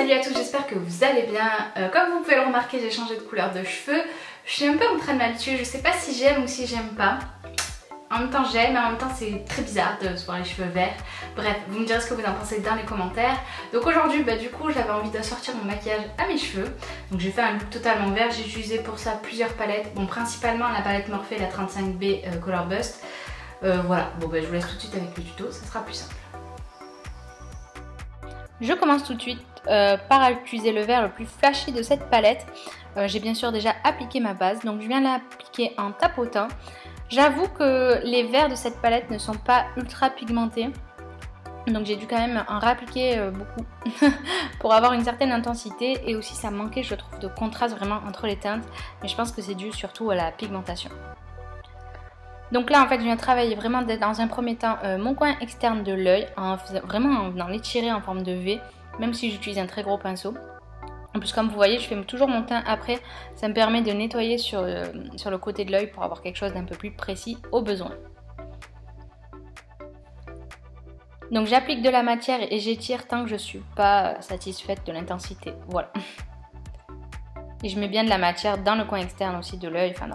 Salut à tous, j'espère que vous allez bien. Comme vous pouvez le remarquer, j'ai changé de couleur de cheveux. Je suis un peu en train de m'habituer, je sais pas si j'aime ou si j'aime pas. En même temps j'aime, mais en même temps c'est très bizarre de se voir les cheveux verts. Bref, vous me direz ce que vous en pensez dans les commentaires. Donc aujourd'hui, du coup, j'avais envie de sortir mon maquillage à mes cheveux. Donc j'ai fait un look totalement vert, j'ai utilisé pour ça plusieurs palettes. Bon, principalement la palette Morphe, la 35B Color Bust. Voilà, bon je vous laisse tout de suite avec le tuto, ça sera plus simple. Je commence tout de suite par utiliser le vert le plus flashy de cette palette. J'ai bien sûr déjà appliqué ma base, donc je viens l'appliquer en tapotant. J'avoue que les verts de cette palette ne sont pas ultra pigmentés, donc j'ai dû quand même en réappliquer beaucoup pour avoir une certaine intensité, et aussi ça manquait, je trouve, de contraste vraiment entre les teintes, mais je pense que c'est dû surtout à la pigmentation. Donc là en fait je viens travailler vraiment dans un premier temps mon coin externe de l'œil, vraiment en venant l'étirer en forme de V, même si j'utilise un très gros pinceau. En plus, comme vous voyez, je fais toujours mon teint après, ça me permet de nettoyer sur le côté de l'œil pour avoir quelque chose d'un peu plus précis au besoin. Donc j'applique de la matière et j'étire tant que je ne suis pas satisfaite de l'intensité, voilà. Et je mets bien de la matière dans le coin externe aussi de l'œil, enfin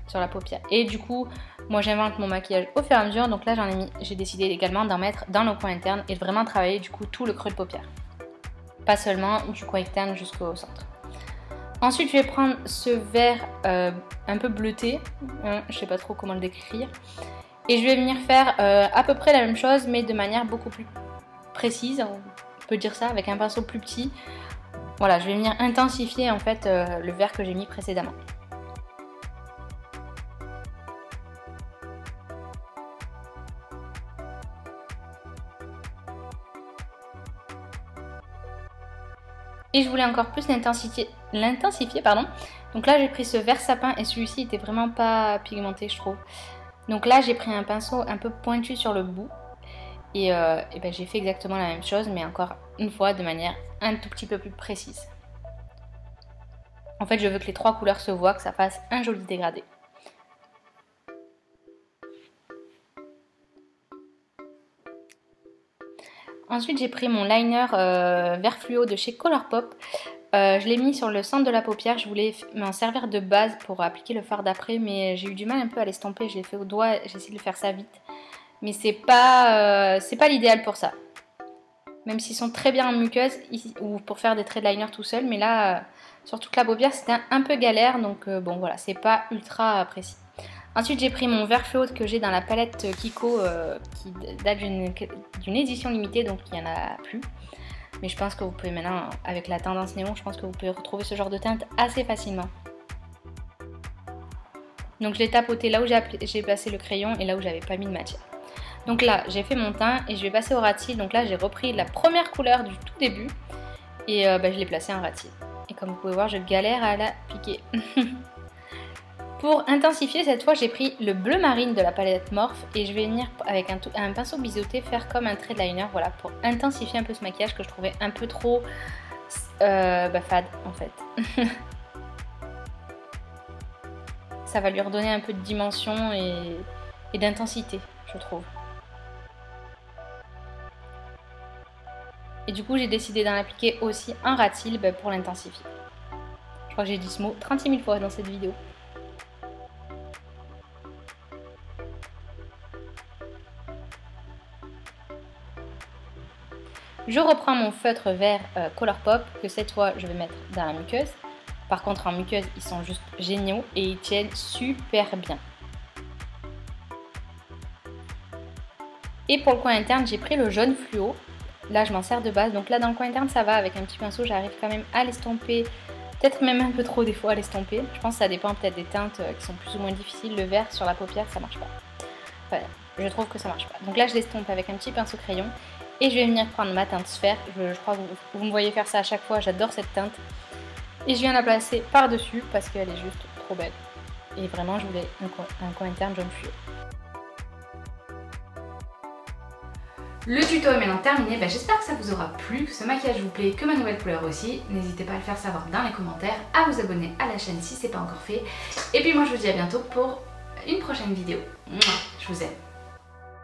sur la paupière. Et du coup, moi j'invente mon maquillage au fur et à mesure, donc là j'ai décidé également d'en mettre dans le coin interne et de vraiment travailler du coup tout le creux de paupière. Pas seulement du coin externe jusqu'au centre. Ensuite, je vais prendre ce vert un peu bleuté, je sais pas trop comment le décrire, et je vais venir faire à peu près la même chose, mais de manière beaucoup plus précise, on peut dire ça, avec un pinceau plus petit. Voilà, je vais venir intensifier en fait le vert que j'ai mis précédemment. Et je voulais encore plus l'intensifier, pardon. Donc là j'ai pris ce vert sapin et celui-ci était vraiment pas pigmenté, je trouve. Donc là j'ai pris un pinceau un peu pointu sur le bout et j'ai fait exactement la même chose, mais encore une fois de manière un tout petit peu plus précise. En fait je veux que les trois couleurs se voient, que ça fasse un joli dégradé. Ensuite j'ai pris mon liner vert fluo de chez Colourpop. Je l'ai mis sur le centre de la paupière, je voulais m'en servir de base pour appliquer le fard d'après, mais j'ai eu du mal un peu à l'estomper, je l'ai fait au doigt, j'ai essayé de faire ça vite. Mais c'est pas l'idéal pour ça. Même s'ils sont très bien en muqueuse ou pour faire des traits de liner tout seul, mais là sur toute la paupière c'était un peu galère, donc bon voilà, c'est pas ultra précis. Ensuite j'ai pris mon vert fluo que j'ai dans la palette Kiko qui date d'une édition limitée, donc il n'y en a plus. Mais je pense que vous pouvez maintenant, avec la tendance néon, je pense que vous pouvez retrouver ce genre de teinte assez facilement. Donc je l'ai tapoté là où j'ai placé le crayon et là où j'avais pas mis de matière. Donc là j'ai fait mon teint et je vais passer au rat cils. Donc là j'ai repris la première couleur du tout début et je l'ai placée en rat cils. Et comme vous pouvez voir, je galère à la piquer. Pour intensifier, cette fois j'ai pris le bleu marine de la palette Morphe et je vais venir avec un pinceau biseauté faire comme un trait de liner, voilà, pour intensifier un peu ce maquillage que je trouvais un peu trop fade en fait. Ça va lui redonner un peu de dimension et d'intensité, je trouve. Et du coup j'ai décidé d'en appliquer aussi un rat cils pour l'intensifier. Je crois que j'ai dit ce mot 36 000 fois dans cette vidéo. Je reprends mon feutre vert Colourpop que cette fois je vais mettre dans la muqueuse. Par contre en muqueuse ils sont juste géniaux et ils tiennent super bien. Et pour le coin interne j'ai pris le jaune fluo. Là je m'en sers de base, donc là dans le coin interne ça va, avec un petit pinceau j'arrive quand même à l'estomper. Peut-être même un peu trop des fois à l'estomper. Je pense que ça dépend peut-être des teintes qui sont plus ou moins difficiles. Le vert sur la paupière ça marche pas. Voilà, je trouve que ça marche pas. Donc là je l'estompe avec un petit pinceau crayon. Et je vais venir prendre ma teinte sphère, je crois que vous me voyez faire ça à chaque fois, j'adore cette teinte. Et je viens la placer par-dessus parce qu'elle est juste trop belle. Et vraiment je voulais un coin interne jaune fluo. Le tuto est maintenant terminé, j'espère que ça vous aura plu, que ce maquillage vous plaît, que ma nouvelle couleur aussi. N'hésitez pas à le faire savoir dans les commentaires, à vous abonner à la chaîne si ce n'est pas encore fait. Et puis moi je vous dis à bientôt pour une prochaine vidéo. Je vous aime.